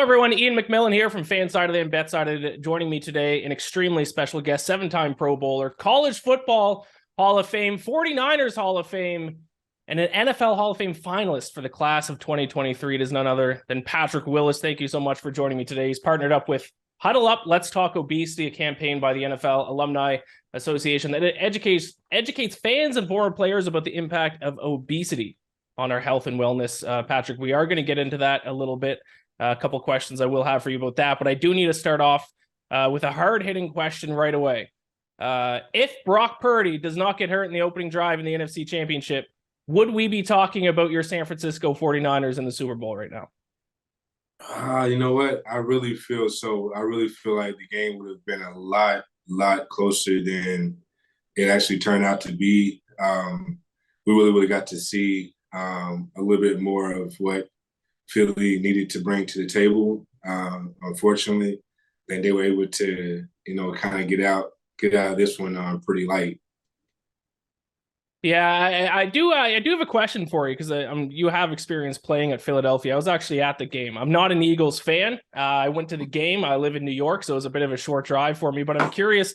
everyone. Ian McMillan here from Fansided and BetSided. Joining me today, an extremely special guest, seven-time Pro Bowler, College Football Hall of Fame, 49ers Hall of Fame, and an NFL Hall of Fame finalist for the class of 2023. It is none other than Patrick Willis. Thank you so much for joining me today. He's partnered up with Huddle Up, Let's Talk Obesity, a campaign by the NFL Alumni Association that educates fans and former players about the impact of obesity on our health and wellness. Patrick, we are going to get into that a little bit. A couple questions I will have for you about that, but I do need to start off with a hard-hitting question right away. If Brock Purdy does not get hurt in the opening drive in the NFC Championship, would we be talking about your San Francisco 49ers in the Super Bowl right now? You know what? I really feel like the game would have been a lot closer than it actually turned out to be. We really would have got to see a little bit more of what Philly needed to bring to the table. Unfortunately, and they were able to, kind of get out of this one pretty light. Yeah, I do have a question for you because you have experience playing at Philadelphia. I was actually at the game. I'm not an Eagles fan. I went to the game. I live in New York, so it was a bit of a short drive for me. But I'm curious,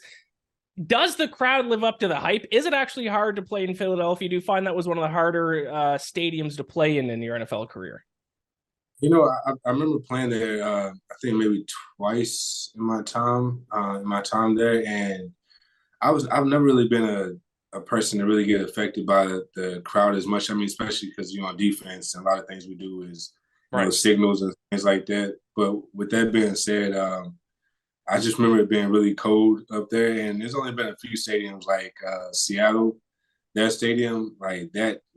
does the crowd live up to the hype? Is it actually hard to play in Philadelphia? Do you find that was one of the harder stadiums to play in your NFL career? I remember playing there. I think maybe twice in my time there, and I've never really been a person to really get affected by the crowd as much. I mean, especially because on defense, and a lot of things we do is signals and things like that. But with that being said, I just remember it being really cold up there, and there's only been a few stadiums like Seattle. That stadium, like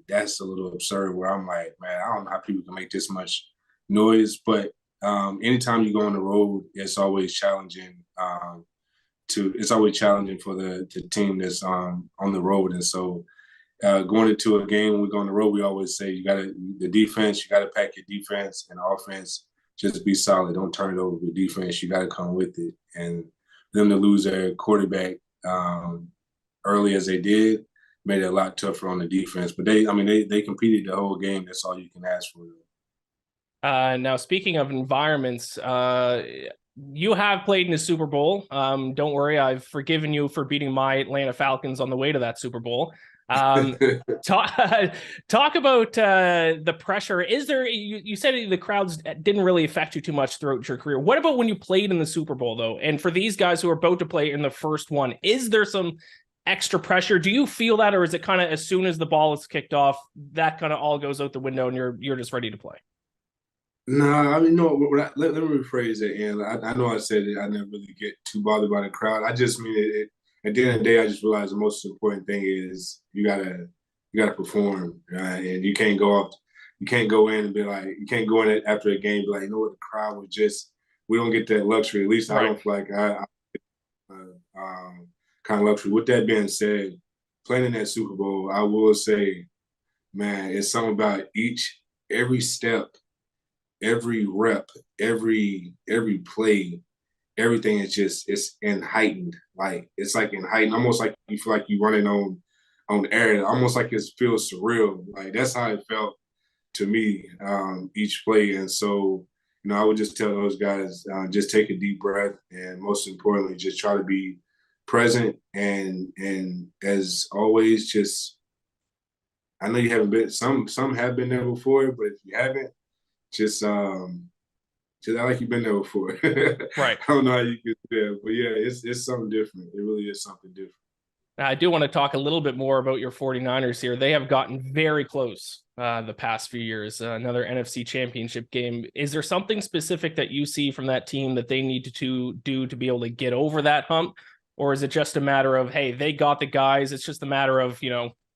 that's a little absurd. Where I'm like, man, I don't know how people can make this much noise. But anytime you go on the road, it's always challenging. It's always challenging for the team that's on the road, and so going into a game when we go on the road, we always say you got to pack your defense and offense. Just be solid. Don't turn it over with defense. You got to come with it. And them to lose their quarterback early as they did made it a lot tougher on the defense. But they competed the whole game. That's all you can ask for. Now, speaking of environments, you have played in the Super Bowl. Don't worry, I've forgiven you for beating my Atlanta Falcons on the way to that Super Bowl. Talk about the pressure. Is there? You said the crowds didn't really affect you too much throughout your career. What about when you played in the Super Bowl, though? And for these guys who are about to play in the first one, is there some extra pressure? Do you feel that, or is it kind of as soon as the ball is kicked off, that kind of all goes out the window and you're just ready to play? No, I mean, no. Let me rephrase it. And I know I said it. I never really get too bothered by the crowd. I just mean it. At the end of the day, I just realized the most important thing is you gotta perform, right? And you can't go off. You can't go in and be like, you can't go in after a game and be like, what, the crowd was just. We don't get that luxury. At least I don't feel like I kind of luxury. With that being said, playing in that Super Bowl, I will say, man, it's something about every step, every rep, every play, everything is just it's in heightened. Like it's like in heightened, almost like you feel like you're running on air. Almost like it feels surreal. Like that's how it felt to me each play. And so, I would just tell those guys just take a deep breath, and most importantly, just try to be present and as always, just I know you haven't been some have been there before, but if you haven't, just act like you've been there before. Right. I don't know how you get there, but yeah, it's something different. It really is something different. I do want to talk a little bit more about your 49ers here. They have gotten very close the past few years. Another NFC Championship game. Is there something specific that you see from that team that they need to do to be able to get over that hump? Or is it just a matter of, hey, they got the guys. It's just a matter of,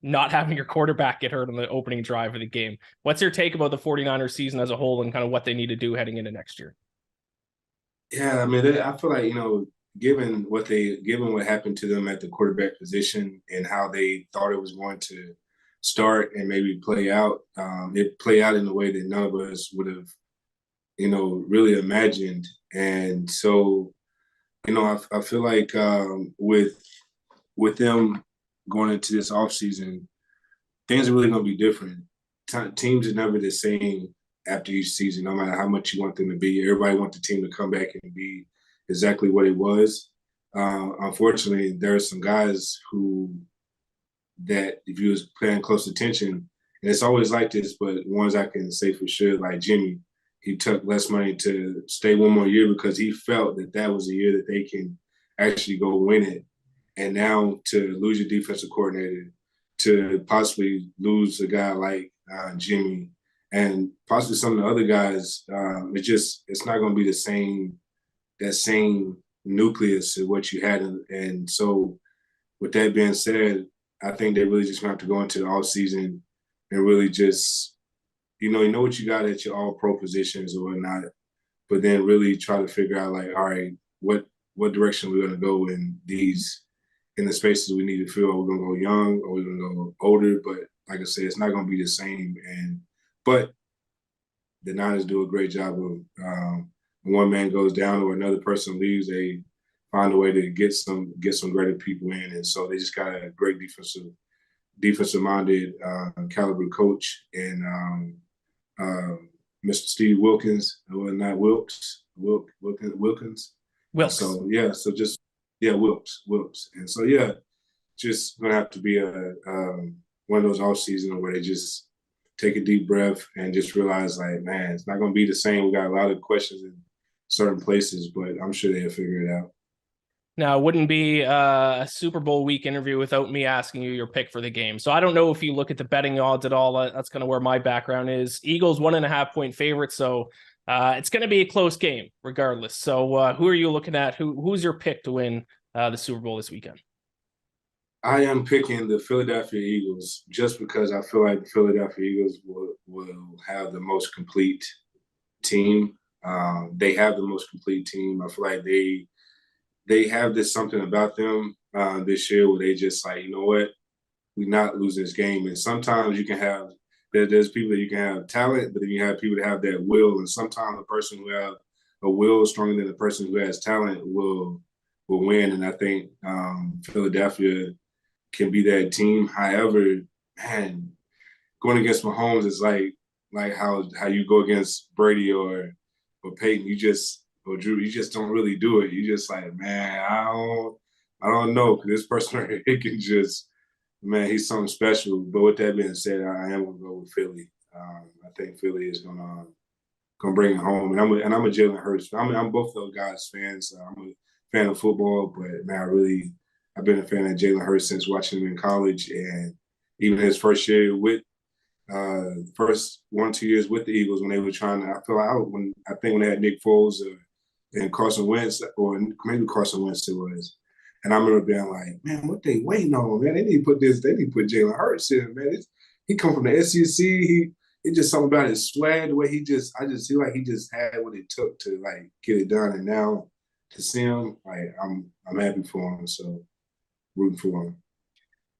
not having your quarterback get hurt on the opening drive of the game. What's your take about the 49ers season as a whole and kind of what they need to do heading into next year? Yeah, I mean, I feel like, given what happened to them at the quarterback position and how they thought it was going to start and maybe play out, it played out in a way that none of us would have, really imagined. And so, I feel like with them going into this offseason, things are really going to be different. Teams are never the same after each season, no matter how much you want them to be. Everybody wants the team to come back and be exactly what it was. Unfortunately, there are some guys that if you was paying close attention, and it's always like this, but ones I can say for sure, like Jimmy, he took less money to stay one more year because he felt that that was a year that they can actually go win it. And now to lose your defensive coordinator, to possibly lose a guy like Jimmy, and possibly some of the other guys, it's not going to be that same nucleus of what you had. And so, with that being said, I think they really just going to have to go into the off season and really just, you know what you got at your all pro positions or whatnot, but then really try to figure out like, all right, what direction we're going to go in the spaces we need to fill. Are we going to go young or we're going to go older? But like I said, it's not going to be the same. But the Niners do a great job of when one man goes down or another person leaves, they find a way to get some greater people in, and so they just got a great defensive minded caliber coach and Mr. Steve Wilkins, or not Wilkins. Wilkes. So yeah, Wilkes, and so yeah, just gonna have to be one of those off seasons where they just take a deep breath and just realize like, man, it's not gonna be the same. We got a lot of questions in certain places, but I'm sure they'll figure it out. Now, it wouldn't be a Super Bowl week interview without me asking you your pick for the game. So I don't know if you look at the betting odds at all. That's kind of where my background is. Eagles 1.5-point favorite. So it's going to be a close game regardless. So who are you looking at? Who's your pick to win the Super Bowl this weekend? I am picking the Philadelphia Eagles just because I feel like the Philadelphia Eagles will have the most complete team. They have the most complete team. I feel like they have this something about them this year where they just like, you know what, we're not losing this game. And sometimes you can have there's people that you can have talent, but then you have people that have that will. And sometimes the person who have a will stronger than the person who has talent will win. And I think Philadelphia can be that team. However, man, going against Mahomes is like how you go against Brady or Peyton. Or Drew, you just don't really do it. You just like, man, I don't know. This person right here can just, man, he's something special. But with that being said, I am gonna go with Philly. I think Philly is gonna bring it home. And I'm a Jalen Hurts. I'm both those guys fans. I'm a fan of football, but man, I've been a fan of Jalen Hurts since watching him in college, and even his first year with first 1-2 years with the Eagles when they were trying to. I think when they had Nick Foles and Carson Wentz, or maybe Carson Wentz it was. And I remember being like, man, what they waiting on, man? They need to put Jalen Hurts in, man. He come from the SEC. It's just something about his swag, the way I just feel like he just had what it took to like get it done. And now to see him, like I'm happy for him. So rooting for him.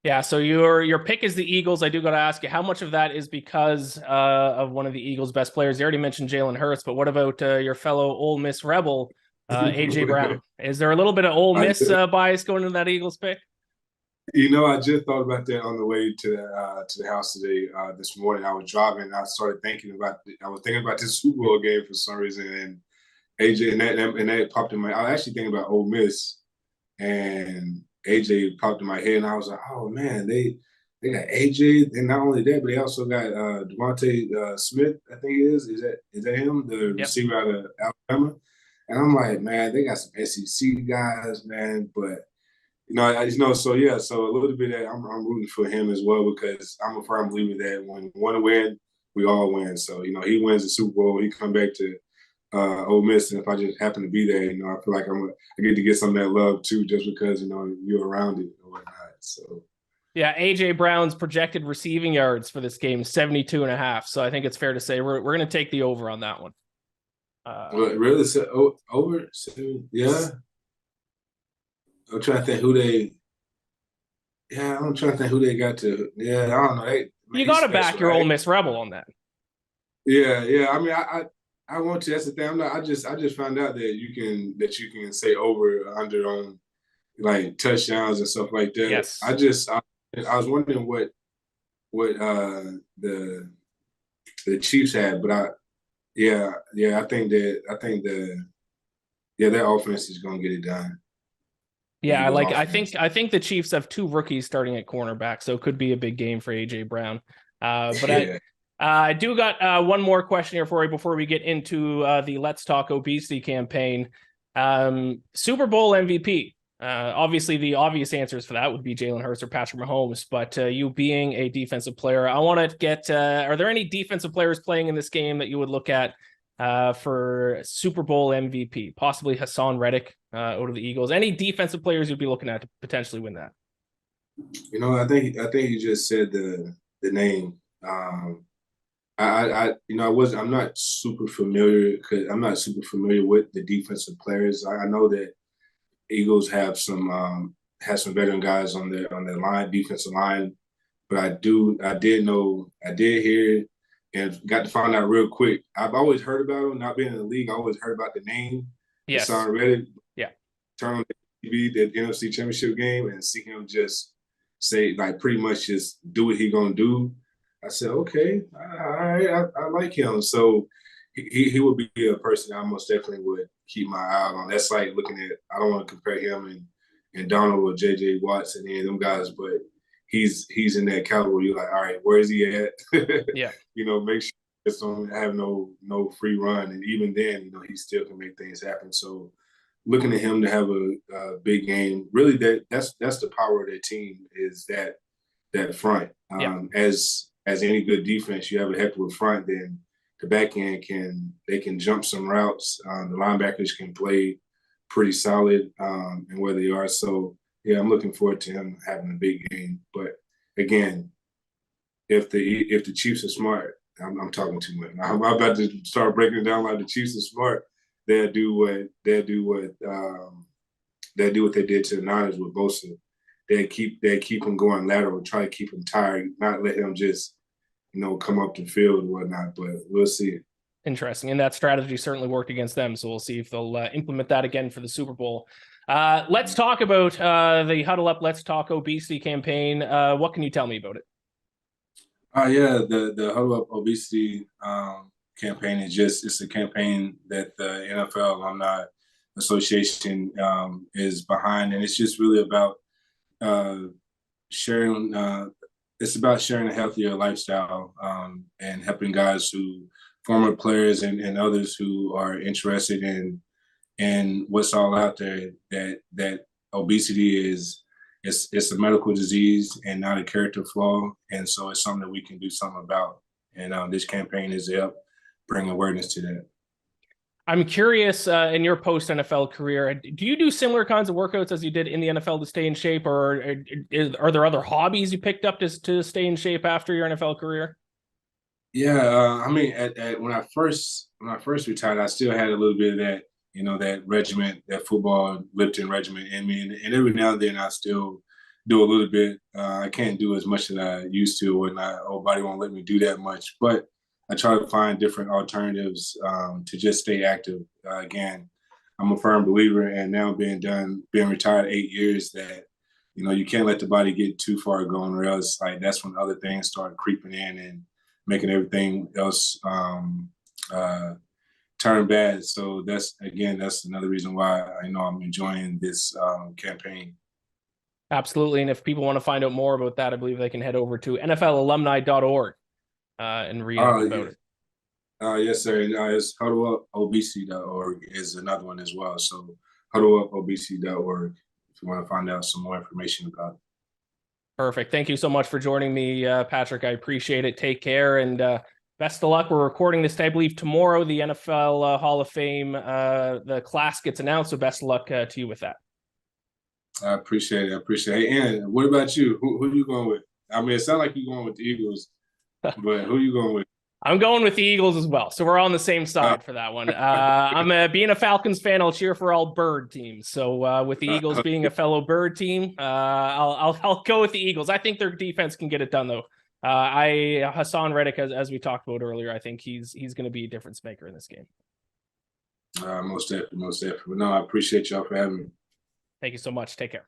Yeah, so your pick is the Eagles. I do got to ask you, how much of that is because of one of the Eagles' best players? You already mentioned Jalen Hurts, but what about your fellow Ole Miss Rebel, AJ Brown? Is there a little bit of Ole Miss bias going into that Eagles pick? You know, I just thought about that on the way to the house today. This morning, I was driving, and I started thinking about this Super Bowl game for some reason, and AJ and that popped in my. I was actually thinking about Ole Miss, and AJ popped in my head, and I was like, oh man, they got AJ, and not only that, but they also got Devontae Smith. I think it is. Is that him, the receiver out of Alabama? And I'm like, man, they got some SEC guys, man. But so yeah, so a little bit of I'm rooting for him as well because I'm a firm believer that when one win, we all win. So he wins the Super Bowl, he come back to Ole Miss, and if I just happen to be there, I feel like I get to get some of that love too, just because you're around it or whatnot. So yeah, AJ Brown's projected receiving yards for this game 72.5. So I think it's fair to say we're going to take the over on that one. Really? So, over? Yeah. I'm trying to think who they. Yeah, I'm trying to think who they got to. Yeah, I don't know. You got to back your Ole Miss Rebel on that. Yeah. I mean, I want to. That's the thing. I just found out that you can say over or under on like touchdowns and stuff like that. Yes. I was wondering what the Chiefs had, but Yeah. I think that offense is gonna get it done. The Yeah, Eagles offense. I think the Chiefs have two rookies starting at cornerback, so it could be a big game for AJ Brown. But Yeah. I do got one more question here for you before we get into the Let's Talk Obesity campaign. Super Bowl MVP. Obviously, the obvious answers for that would be Jalen Hurts or Patrick Mahomes. But you being a defensive player, I want to get: are there any defensive players playing in this game that you would look at for Super Bowl MVP? Possibly Hassan Reddick out of the Eagles. Any defensive players you'd be looking at to potentially win that? I think you just said the name. I'm not super familiar because I'm not super familiar with the defensive players. I know that Eagles have some veteran guys on their line, defensive line, but I did hear and got to find out real quick. I've always heard about him, not being in the league. I always heard about the name, Yes. Hassan Reddick. Yeah. Turn on the TV, the NFC Championship game, and see him just say like pretty much just do what he gonna do. I said, okay, all right, I like him. So he would be a person I most definitely would keep my eye on. That's like looking at. I don't want to compare him and Donald or J.J. Watts and any of them guys, but he's in that category. You're like, all right, where is he at? Yeah. Make sure just don't have no free run, and even then, he still can make things happen. So looking at him to have a big game, really that's the power of their team is that front. Yeah. As any good defense, you have a heck of a front, then the back end can jump some routes. The linebackers can play pretty solid in where they are. So yeah, I'm looking forward to him having a big game. But again, if the Chiefs are smart, I'm talking too much. I'm about to start breaking it down like the Chiefs are smart. They'll do what they did to the Niners with Bosa. They keep him going lateral, try to keep him tired, not let him just come up the field and whatnot. But we'll see. Interesting. And that strategy certainly worked against them. So we'll see if they'll implement that again for the Super Bowl. Let's talk about the Huddle Up, Let's Talk Obesity campaign. What can you tell me about it? Yeah, the Huddle Up Obesity campaign it's a campaign that the NFL Alumni Association is behind, and it's just really about sharing. It's about sharing a healthier lifestyle and helping guys former players and others who are interested in what's all out there. That obesity it's a medical disease and not a character flaw, and so it's something that we can do something about. And this campaign is to help bring awareness to that. I'm curious, in your post NFL career, do you do similar kinds of workouts as you did in the NFL to stay in shape, or are there other hobbies you picked up to stay in shape after your NFL career? Yeah, I mean, when I first retired, I still had a little bit of that, that regiment, that football lifting regiment in me, and every now and then I still do a little bit. I can't do as much as I used to, when my old body won't let me do that much, but I try to find different alternatives to just stay active. Again, I'm a firm believer, and now being retired 8 years, that you can't let the body get too far going, or else like that's when other things start creeping in and making everything else turn bad. So that's another reason why I'm enjoying this campaign. Absolutely. And if people want to find out more about that, I believe they can head over to NFLalumni.org and read up about it. Yes, sir. It's huddleupobesity.org is another one as well. So huddleupobesity.org if you want to find out some more information about it. Perfect. Thank you so much for joining me, Patrick. I appreciate it. Take care and best of luck. We're recording this, I believe, tomorrow. The NFL Hall of Fame, the class gets announced. So best of luck to you with that. I appreciate it. Hey, and what about you? Who are you going with? I mean, it sounds like you're going with the Eagles, but who are you going with? I'm going with the Eagles as well. So we're on the same side for that one. I'm being a Falcons fan. I'll cheer for all bird teams. So with the Eagles being a fellow bird team, I'll go with the Eagles. I think their defense can get it done though. Hassan Reddick, as we talked about earlier, I think he's going to be a difference maker in this game. Most definitely. No, I appreciate y'all for having me. Thank you so much. Take care.